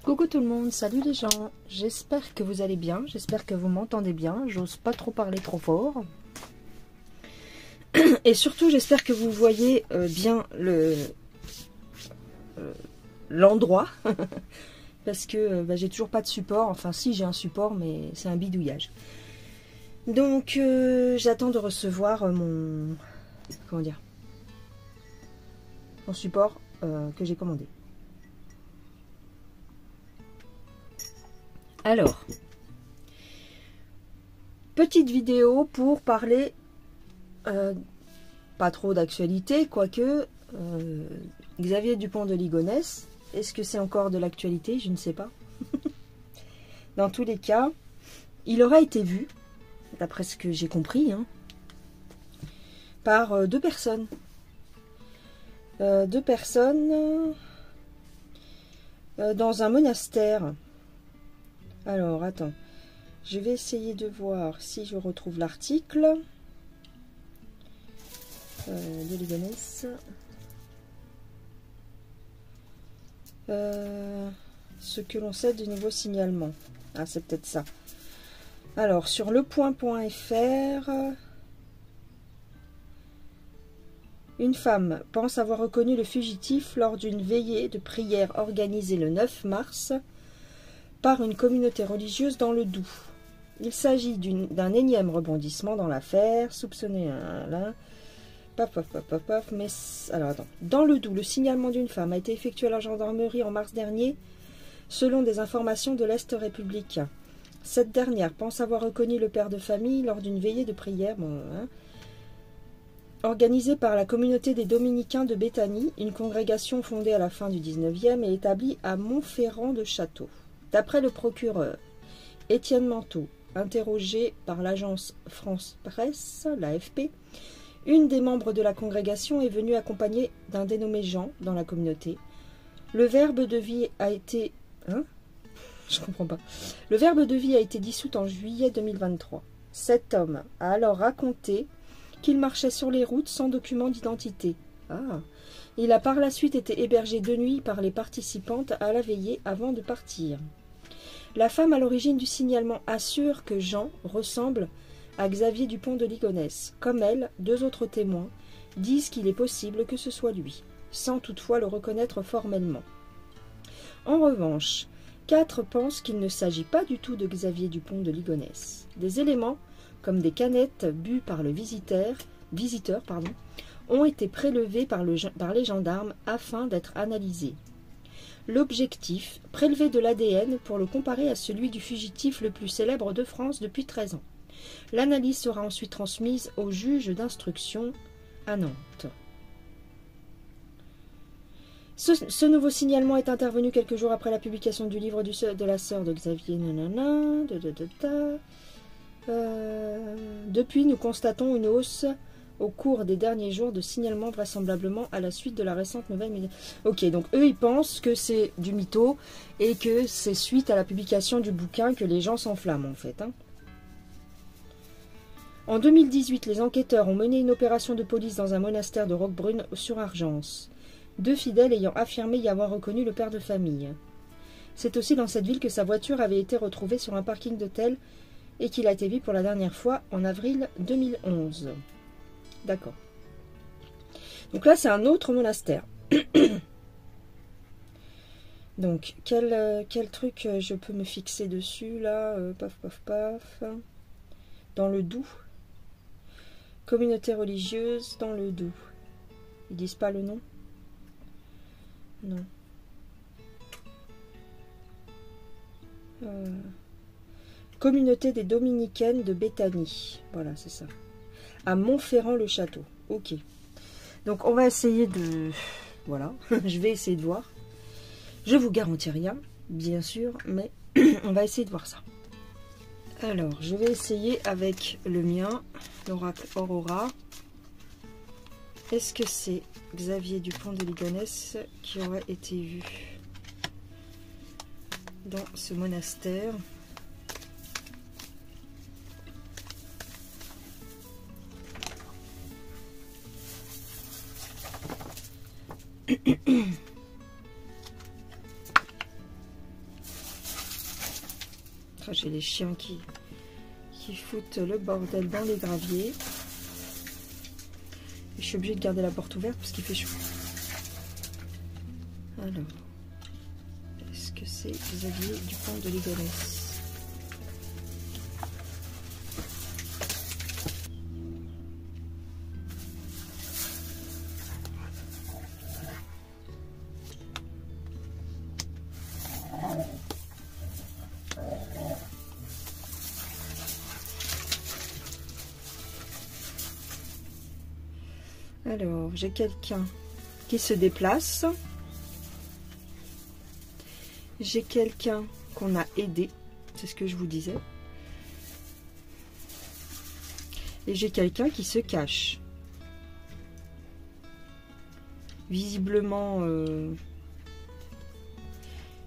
Coucou tout le monde, salut les gens, j'espère que vous allez bien, j'espère que vous m'entendez bien, j'ose pas trop parler trop fort. Et surtout j'espère que vous voyez bien l'endroit, parce que j'ai toujours pas de support, enfin si j'ai un support mais c'est un bidouillage. Donc j'attends de recevoir mon support que j'ai commandé. Alors, petite vidéo pour parler, pas trop d'actualité, quoique, Xavier Dupont de Ligonnès, est-ce que c'est encore de l'actualité? Je ne sais pas. Dans tous les cas, il aura été vu, d'après ce que j'ai compris, hein, par deux personnes. Dans un monastère. Alors, attends. Je vais essayer de voir si je retrouve l'article de Ligonnès. Ce que l'on sait du niveau signalement. Ah, c'est peut-être ça. Alors, sur lepoint.fr, une femme pense avoir reconnu le fugitif lors d'une veillée de prière organisée le 9 mars par une communauté religieuse dans le Doubs. Il s'agit d'un énième rebondissement dans l'affaire, soupçonné mais alors attends. Dans le Doubs, le signalement d'une femme a été effectué à la gendarmerie en mars dernier, selon des informations de l'Est républicain. Cette dernière pense avoir reconnu le père de famille lors d'une veillée de prière organisée par la communauté des Dominicains de Béthanie, une congrégation fondée à la fin du 19e et établie à Montferrand-de-Château. D'après le procureur Étienne Manteau, interrogé par l'agence France Presse, l'AFP, une des membres de la congrégation est venue accompagnée d'un dénommé Jean dans la communauté. Le verbe de vie a été... Je comprends pas. Le verbe de vie a été dissout en juillet 2023. Cet homme a alors raconté qu'il marchait sur les routes sans document d'identité. Il a par la suite été hébergé de nuit par les participantes à la veillée avant de partir. La femme à l'origine du signalement assure que Jean ressemble à Xavier Dupont de Ligonnès. Comme elle, deux autres témoins disent qu'il est possible que ce soit lui, sans toutefois le reconnaître formellement. En revanche, 4 pensent qu'il ne s'agit pas du tout de Xavier Dupont de Ligonnès. Des éléments, comme des canettes bues par le visiteur, ont été prélevés par les gendarmes afin d'être analysés. L'objectif, prélever de l'ADN pour le comparer à celui du fugitif le plus célèbre de France depuis 13 ans. L'analyse sera ensuite transmise au juge d'instruction à Nantes. Ce nouveau signalement est intervenu quelques jours après la publication du livre de la sœur de Xavier. Depuis, nous constatons une hausse au cours des derniers jours de signalement, vraisemblablement à la suite de la récente nouvelle. Ok, donc eux ils pensent que c'est du mytho et que c'est suite à la publication du bouquin que les gens s'enflamment en fait. En 2018, les enquêteurs ont mené une opération de police dans un monastère de Roquebrune sur Argence. 2 fidèles ayant affirmé y avoir reconnu le père de famille. C'est aussi dans cette ville que sa voiture avait été retrouvée sur un parking d'hôtel et qu'il a été vu pour la dernière fois en avril 2011. D'accord. Donc là, c'est un autre monastère. Donc, quel truc je peux me fixer dessus, là paf. Dans le Doubs. Communauté religieuse dans le Doubs. Ils disent pas le nom? Non. Communauté des Dominicaines de Béthanie. Voilà, c'est ça. À Montferrand-le-Château. Ok. Donc, on va essayer de... Voilà. Je vais essayer de voir. Je vous garantis rien, bien sûr, mais on va essayer de voir ça. Alors, je vais essayer avec le mien, l'oracle Aurora. Est-ce que c'est Xavier Dupont de Ligonnès qui aurait été vu dans ce monastère? J'ai les chiens qui foutent le bordel dans les graviers. Et je suis obligée de garder la porte ouverte parce qu'il fait chaud. Alors, est-ce que c'est Xavier Dupont de Ligonnès? Alors, j'ai quelqu'un qui se déplace. J'ai quelqu'un qu'on a aidé. C'est ce que je vous disais. Et j'ai quelqu'un qui se cache. Visiblement,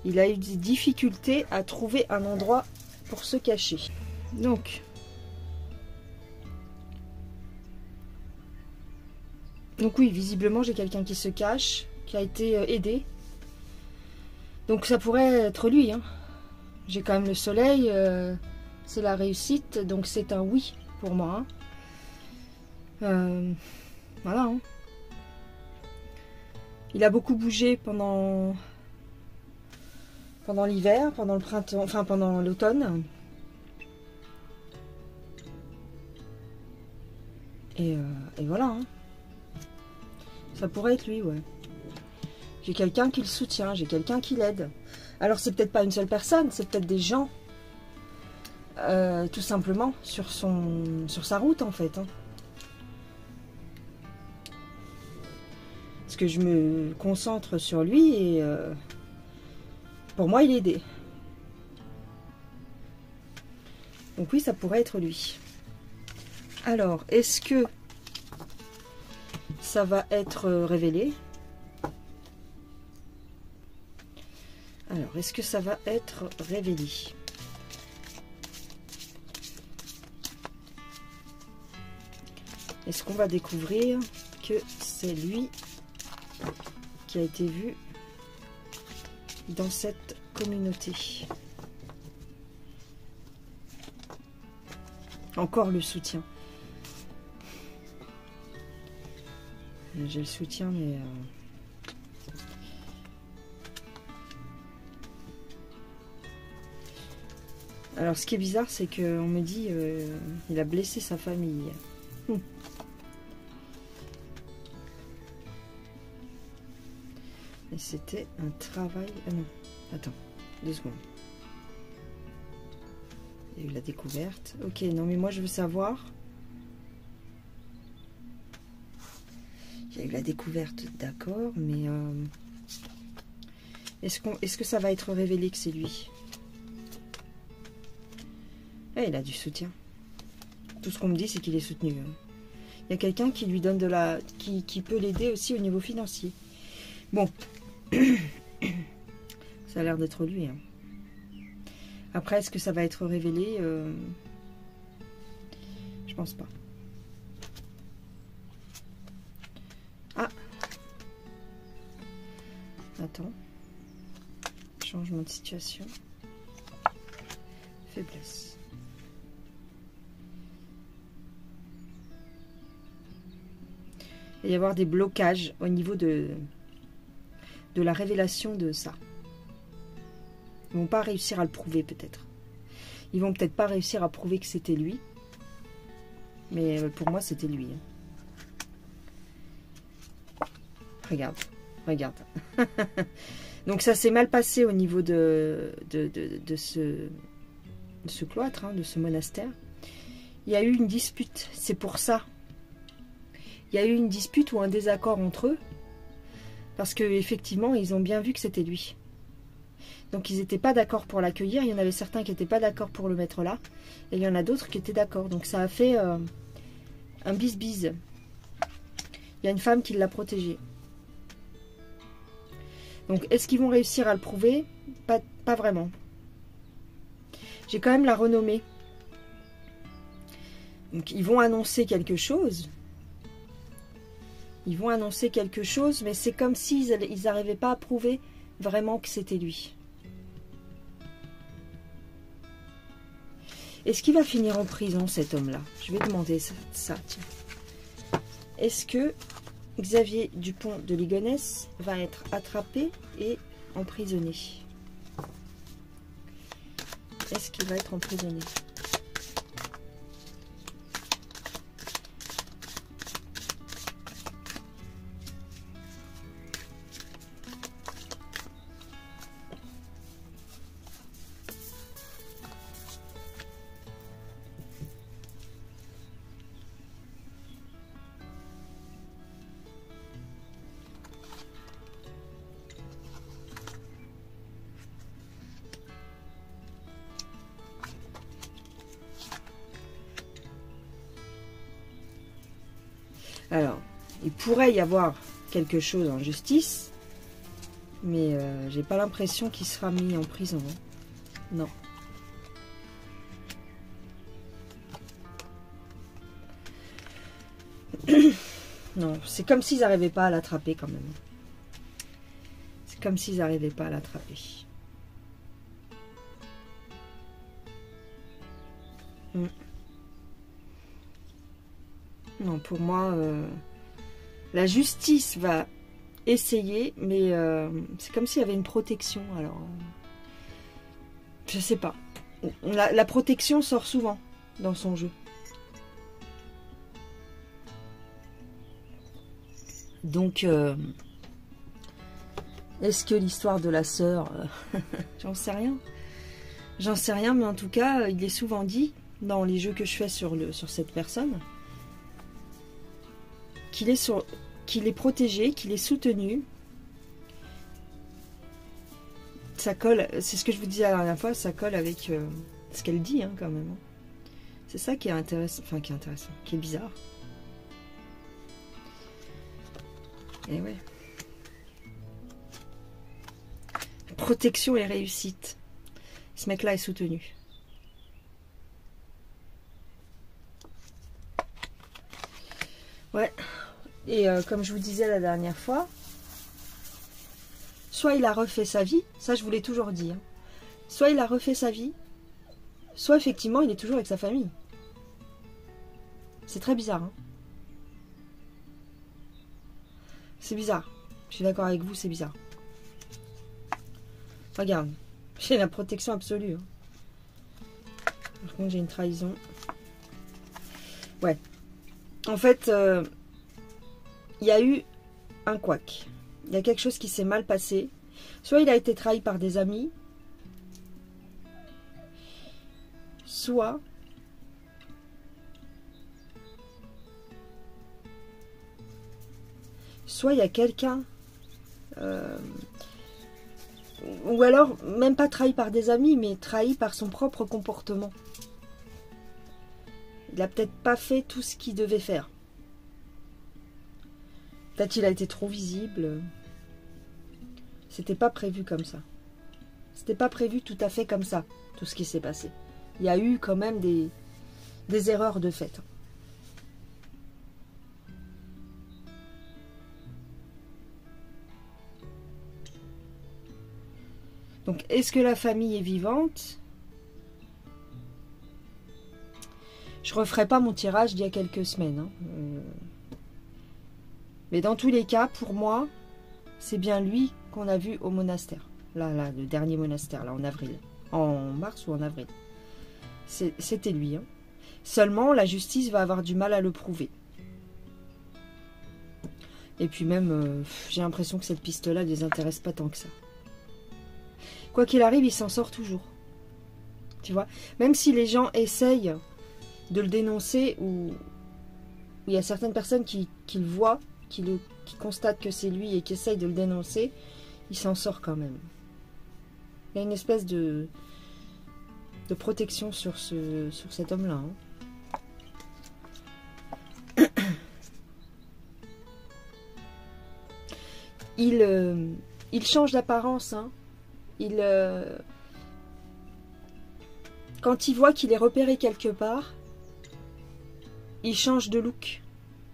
il a eu des difficultés à trouver un endroit pour se cacher. Donc oui, visiblement, j'ai quelqu'un qui se cache, qui a été aidé. Donc ça pourrait être lui. Hein. J'ai quand même le soleil, c'est la réussite, donc c'est un oui pour moi. Hein. Voilà. Hein. Il a beaucoup bougé pendant l'hiver, pendant le printemps, enfin pendant l'automne. Et voilà. Hein. Ça pourrait être lui, ouais. J'ai quelqu'un qui le soutient, j'ai quelqu'un qui l'aide. Alors c'est peut-être pas une seule personne, c'est peut-être des gens, tout simplement, sur sa route en fait. Hein. Parce que je me concentre sur lui et pour moi il est aidé. Donc oui, ça pourrait être lui. Alors, est-ce que ça va être révélé? Alors, est-ce que ça va être révélé? Est-ce qu'on va découvrir que c'est lui qui a été vu dans cette communauté? Encore le soutien. J'ai le soutien, mais... Alors, ce qui est bizarre, c'est qu'on me dit il a blessé sa famille. Et c'était un travail... Ah non, attends, 2 secondes. Il y a eu la découverte. Ok, non, mais moi, je veux savoir... Il y a eu la découverte, d'accord, mais... Est-ce que ça va être révélé que c'est lui? Eh, il a du soutien. Tout ce qu'on me dit, c'est qu'il est soutenu. Hein. Il y a quelqu'un qui lui donne de la... qui peut l'aider aussi au niveau financier. Bon. Ça a l'air d'être lui. Hein. Après, est-ce que ça va être révélé? Je pense pas. Ah. Attends. Changement de situation. Faiblesse. Il va y avoir des blocages au niveau de la révélation de ça. Ils vont pas réussir à le prouver peut-être. Ils vont peut-être pas réussir à prouver que c'était lui. Mais pour moi, c'était lui. Regarde, regarde. Donc ça s'est mal passé au niveau de ce cloître, hein, de ce monastère. Il y a eu une dispute, c'est pour ça. Il y a eu une dispute ou un désaccord entre eux. Parce qu'effectivement, ils ont bien vu que c'était lui. Donc ils n'étaient pas d'accord pour l'accueillir. Il y en avait certains qui n'étaient pas d'accord pour le mettre là. Et il y en a d'autres qui étaient d'accord. Donc ça a fait un bis-bis. Il y a une femme qui l'a protégé. Donc est-ce qu'ils vont réussir à le prouver? Pas vraiment. J'ai quand même la renommée. Donc ils vont annoncer quelque chose. Ils vont annoncer quelque chose, mais c'est comme s'ils n'arrivaient pas à prouver vraiment que c'était lui. Est-ce qu'il va finir en prison, cet homme-là? Je vais demander ça, tiens. Est-ce que Xavier Dupont de Ligonnès va être attrapé et emprisonné? Est-ce qu'il va être emprisonné? Alors, il pourrait y avoir quelque chose en justice, mais j'ai pas l'impression qu'il sera mis en prison. Hein. Non. Non, c'est comme s'ils n'arrivaient pas à l'attraper quand même. C'est comme s'ils n'arrivaient pas à l'attraper. Non, pour moi, la justice va essayer, mais c'est comme s'il y avait une protection. Alors, je sais pas. La protection sort souvent dans son jeu. Donc, est-ce que l'histoire de la sœur, j'en sais rien. J'en sais rien, mais en tout cas, il est souvent dit dans les jeux que je fais sur cette personne qu'il est protégé, qu'il est soutenu. Ça colle, c'est ce que je vous disais la dernière fois, ça colle avec ce qu'elle dit, hein, quand même. C'est ça qui est intéressant, qui est bizarre. Et ouais. Protection et réussite. Ce mec-là est soutenu. Ouais. Et comme je vous disais la dernière fois, soit il a refait sa vie, ça je vous l'ai toujours dit, hein. Soit il a refait sa vie, soit effectivement il est toujours avec sa famille. C'est très bizarre. Hein. C'est bizarre. Je suis d'accord avec vous, c'est bizarre. Regarde, j'ai la protection absolue. Hein. Par contre, j'ai une trahison. Ouais. En fait, il y a eu un couac. Il y a quelque chose qui s'est mal passé. Soit il a été trahi par des amis, soit il y a quelqu'un, ou alors même pas trahi par des amis, mais trahi par son propre comportement. Il a peut-être pas fait tout ce qu'il devait faire. Peut-être qu'il a été trop visible. C'était pas prévu comme ça. C'était pas prévu tout à fait comme ça, tout ce qui s'est passé. Il y a eu quand même des erreurs de fait. Donc, est-ce que la famille est vivante? Je referai pas mon tirage d'il y a quelques semaines. Hein. Mais dans tous les cas, pour moi, c'est bien lui qu'on a vu au monastère. Là, le dernier monastère, là, en avril. En mars ou en avril. C'était lui. Hein. Seulement, la justice va avoir du mal à le prouver. Et puis même, j'ai l'impression que cette piste-là ne les intéresse pas tant que ça. Quoi qu'il arrive, il s'en sort toujours. Tu vois? Même si les gens essayent de le dénoncer, ou il y a certaines personnes qui le voient, qui constatent que c'est lui et qui essayent de le dénoncer, il s'en sort quand même. Il y a une espèce de protection sur cet homme-là. Hein. Il change d'apparence. Hein. Quand il voit qu'il est repéré quelque part, il change de look.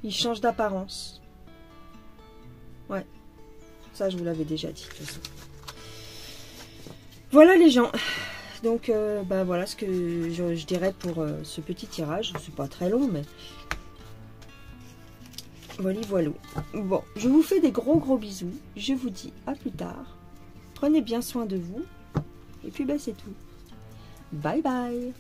Il change d'apparence. Ça, je vous l'avais déjà dit, de toute façon. Voilà les gens. Donc, bah, voilà ce que je dirais pour ce petit tirage. C'est pas très long, mais... Voilà, voilà. Bon, je vous fais des gros bisous. Je vous dis à plus tard. Prenez bien soin de vous. Et puis, bah, c'est tout. Bye bye.